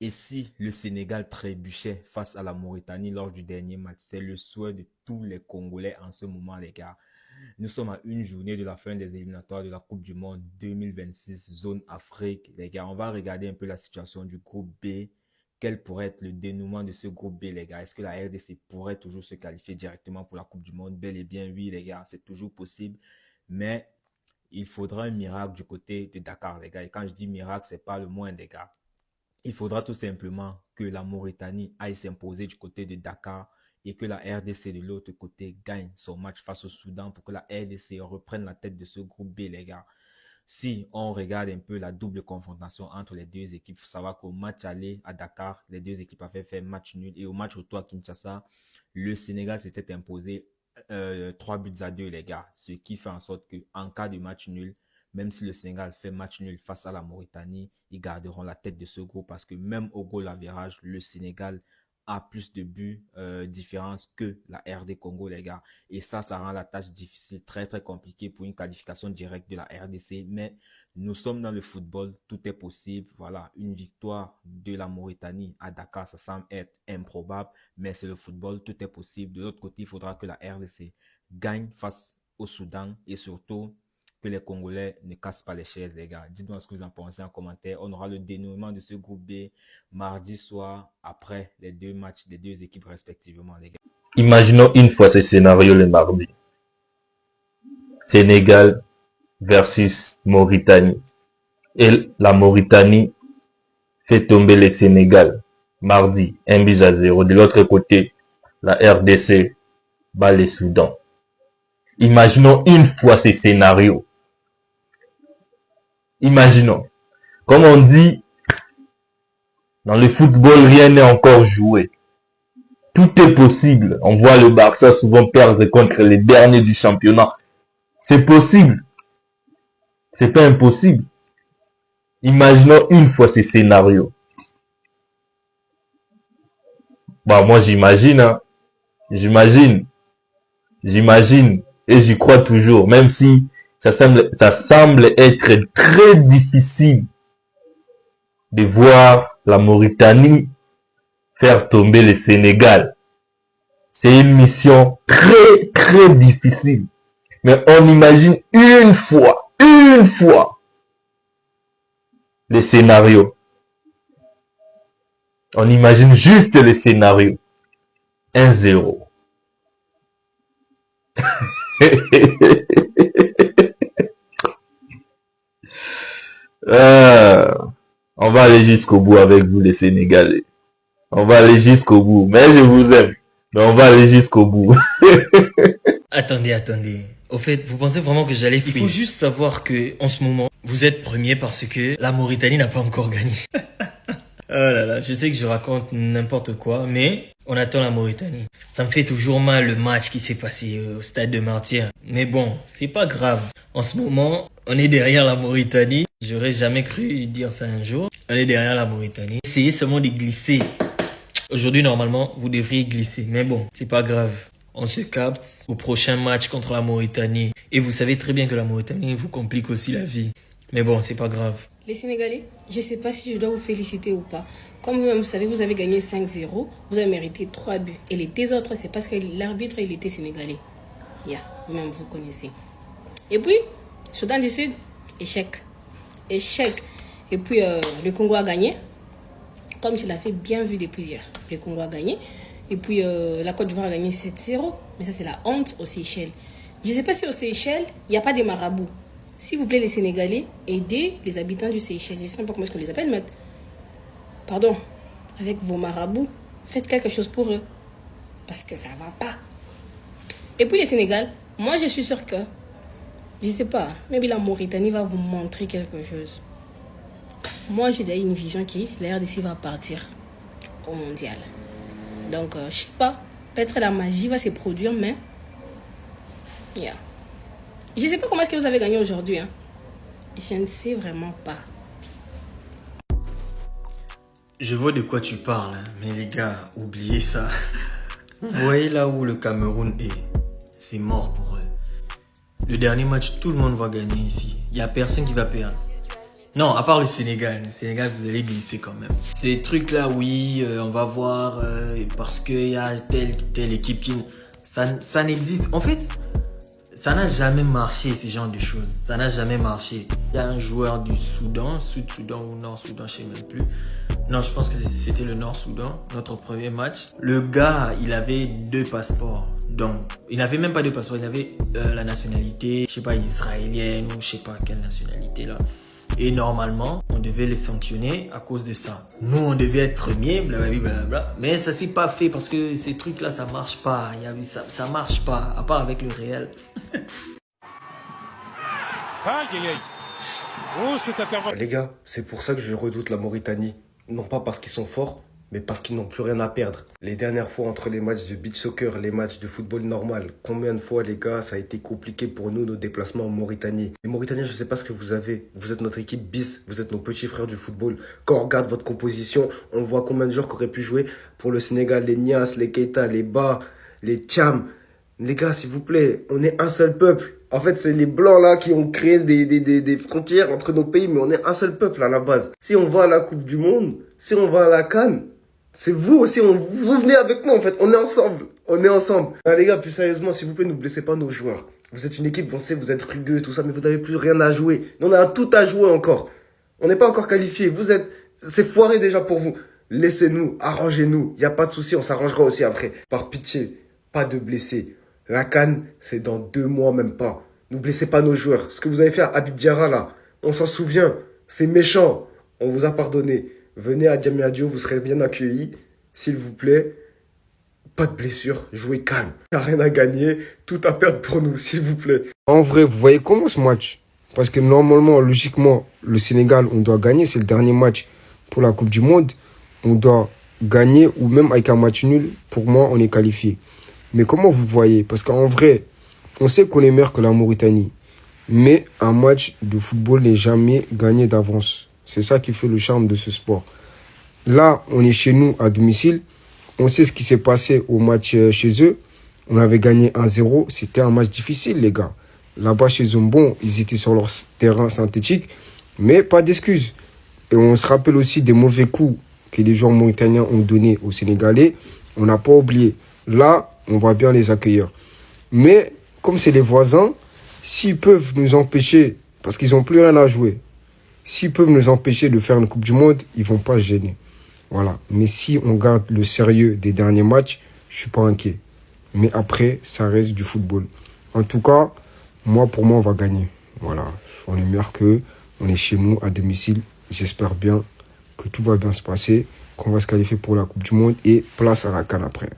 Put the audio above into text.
Et si le Sénégal trébuchait face à la Mauritanie lors du dernier match? C'est le souhait de tous les Congolais en ce moment, les gars. Nous sommes à une journée de la fin des éliminatoires de la Coupe du Monde 2026, zone Afrique. Les gars, on va regarder un peu la situation du groupe B. Quel pourrait être le dénouement de ce groupe B, les gars? Est-ce que la RDC pourrait toujours se qualifier directement pour la Coupe du Monde? Bel et bien, oui, les gars, c'est toujours possible. Mais il faudra un miracle du côté de Dakar, les gars. Et quand je dis miracle, c'est pas le moins, les gars. Il faudra tout simplement que la Mauritanie aille s'imposer du côté de Dakar et que la RDC de l'autre côté gagne son match face au Soudan pour que la RDC reprenne la tête de ce groupe B, les gars. Si on regarde un peu la double confrontation entre les deux équipes, il faut savoir qu'au match aller à Dakar, les deux équipes avaient fait match nul et au match retour à Kinshasa, le Sénégal s'était imposé 3 buts à 2, les gars. Ce qui fait en sorte qu'en cas de match nul, même si le Sénégal fait match nul face à la Mauritanie, ils garderont la tête de ce groupe parce que même au goal average, le Sénégal a plus de buts différence que la RD Congo, les gars. Et ça rend la tâche difficile, très très compliquée pour une qualification directe de la RDC. Mais nous sommes dans le football, tout est possible. Voilà, une victoire de la Mauritanie à Dakar, ça semble être improbable, mais c'est le football, tout est possible. De l'autre côté, il faudra que la RDC gagne face au Soudan et surtout que les Congolais ne cassent pas les chaises, les gars. Dites-moi ce que vous en pensez en commentaire. On aura le dénouement de ce groupe B mardi soir après les deux matchs des deux équipes respectivement, les gars. Imaginons une fois ce scénario le mardi. Sénégal versus Mauritanie. Et la Mauritanie fait tomber le Sénégal. Mardi, 1-0. De l'autre côté, la RDC bat le Soudan. Imaginons une fois ce scénario. Imaginons. Comme on dit, dans le football, rien n'est encore joué. Tout est possible. On voit le Barça souvent perdre contre les derniers du championnat. C'est possible. C'est pas impossible. Imaginons une fois ce scénario. Bah, moi, j'imagine, hein. J'imagine. Et j'y crois toujours. Même si ça semble être très difficile de voir la Mauritanie faire tomber le Sénégal. C'est une mission très, très difficile. Mais on imagine une fois, le scénario. On imagine juste le scénario. 1-0. On va aller jusqu'au bout avec vous les Sénégalais. On va aller jusqu'au bout. Mais je vous aime. Mais on va aller jusqu'au bout. Attendez. Au fait, vous pensez vraiment que j'allais fuir? Il faut juste savoir que, en ce moment, vous êtes premier parce que la Mauritanie n'a pas encore gagné. Oh là là, je sais que je raconte n'importe quoi, mais on attend la Mauritanie. Ça me fait toujours mal le match qui s'est passé au stade de Martyr. Mais bon, c'est pas grave. En ce moment, on est derrière la Mauritanie. J'aurais jamais cru dire ça un jour. On est derrière la Mauritanie. Essayez seulement de glisser. Aujourd'hui, normalement, vous devriez glisser. Mais bon, c'est pas grave. On se capte au prochain match contre la Mauritanie. Et vous savez très bien que la Mauritanie vous complique aussi la vie. Mais bon, c'est pas grave. Les Sénégalais, je ne sais pas si je dois vous féliciter ou pas. Comme vous-même savez, vous avez gagné 5-0. Vous avez mérité 3 buts. Et les deux autres, c'est parce que l'arbitre, il était sénégalais. Vous-même, vous connaissez. Et puis, Soudan du Sud, échec. Et puis, le Congo a gagné. Comme je l'avais bien vu depuis hier. Le Congo a gagné. Et puis, la Côte d'Ivoire a gagné 7-0. Mais ça, c'est la honte aux Seychelles. Je ne sais pas si aux Seychelles, il n'y a pas de marabouts. S'il vous plaît, les Sénégalais, aidez les habitants du Seychelles. Je ne sais pas comment est-ce qu'on les appelle, mais... Pardon, avec vos marabouts, faites quelque chose pour eux. Parce que ça ne va pas. Et puis les Sénégal, moi je suis sûr que, je ne sais pas, mais la Mauritanie va vous montrer quelque chose. Moi j'ai déjà une vision qui, la RDC va partir au mondial. Donc, je ne sais pas, peut-être la magie va se produire, mais... Je ne sais pas comment est-ce que vous avez gagné aujourd'hui. Hein. Je ne sais vraiment pas. Je vois de quoi tu parles, hein. Mais les gars, oubliez ça. Vous voyez là où le Cameroun est, c'est mort pour eux. Le dernier match, tout le monde va gagner ici. Il n'y a personne qui va perdre. Non, à part le Sénégal. Le Sénégal, vous allez glisser quand même. Ces trucs-là, oui, on va voir parce qu'il y a telle équipe qui... Ça n'existe. En fait, ça n'a jamais marché, ce genre de choses. Ça n'a jamais marché. Il y a un joueur du Soudan, Sud-Soudan ou Nord-Soudan, je ne sais même plus. Non, je pense que c'était le Nord-Soudan, notre premier match. Le gars, il avait 2 passeports. Donc, il n'avait même pas 2 passeports. Il avait la nationalité, je sais pas, israélienne ou je sais pas quelle nationalité là. Et normalement, on devait les sanctionner à cause de ça. Nous, on devait être premiers, blablabla. Mais ça s'est pas fait parce que ces trucs-là, ça marche pas. Ça marche pas, à part avec le réel. Les gars, c'est pour ça que je redoute la Mauritanie. Non pas parce qu'ils sont forts, mais parce qu'ils n'ont plus rien à perdre. Les dernières fois, entre les matchs de beach soccer, les matchs de football normal, combien de fois, les gars, ça a été compliqué pour nous, nos déplacements en Mauritanie. Les Mauritaniens, je sais pas ce que vous avez. Vous êtes notre équipe bis, vous êtes nos petits frères du football. Quand on regarde votre composition, on voit combien de joueurs qui auraient pu jouer pour le Sénégal, les Nias, les Keita, les Ba, les Thiam. Les gars, s'il vous plaît, on est un seul peuple. En fait, c'est les Blancs là qui ont créé des frontières entre nos pays, mais on est un seul peuple à la base. Si on va à la Coupe du Monde, si on va à la CAN, c'est vous aussi, vous venez avec nous en fait, on est ensemble, Ah, les gars, plus sérieusement, s'il vous plaît, ne blessez pas nos joueurs. Vous êtes une équipe, on sait, vous êtes rugueux, tout ça, mais vous n'avez plus rien à jouer. Nous, on a tout à jouer encore. On n'est pas encore qualifiés, c'est foiré déjà pour vous. Laissez-nous, arrangez-nous, il n'y a pas de souci, on s'arrangera aussi après. Par pitié, pas de blessés. La CAN, c'est dans 2 mois, même pas. Ne blessez pas nos joueurs. Ce que vous avez fait à Habib Diarra, là, on s'en souvient. C'est méchant. On vous a pardonné. Venez à Diamniadio, vous serez bien accueillis. S'il vous plaît, pas de blessure, jouez calme. Il n'y a rien à gagner, tout à perdre pour nous, s'il vous plaît. En vrai, vous voyez comment ce match? Parce que normalement, logiquement, le Sénégal, on doit gagner. C'est le dernier match pour la Coupe du Monde. On doit gagner, ou même avec un match nul, pour moi, on est qualifié. Mais comment vous voyez? Parce qu'en vrai, on sait qu'on est meilleur que la Mauritanie. Mais un match de football n'est jamais gagné d'avance. C'est ça qui fait le charme de ce sport. Là, on est chez nous, à domicile. On sait ce qui s'est passé au match chez eux. On avait gagné 1-0. C'était un match difficile, les gars. Là-bas, chez eux, bon, ils étaient sur leur terrain synthétique. Mais pas d'excuses. Et on se rappelle aussi des mauvais coups que les joueurs mauritaniens ont donnés aux Sénégalais. On n'a pas oublié. Là, on va bien les accueillir. Mais, comme c'est les voisins, s'ils peuvent nous empêcher, parce qu'ils n'ont plus rien à jouer, s'ils peuvent nous empêcher de faire une Coupe du Monde, ils ne vont pas se gêner. Voilà. Mais si on garde le sérieux des derniers matchs, je ne suis pas inquiet. Mais après, ça reste du football. En tout cas, pour moi, on va gagner. Voilà. On est meilleur qu'eux. On est chez nous, à domicile. J'espère bien que tout va bien se passer, qu'on va se qualifier pour la Coupe du Monde et place à la CAN après.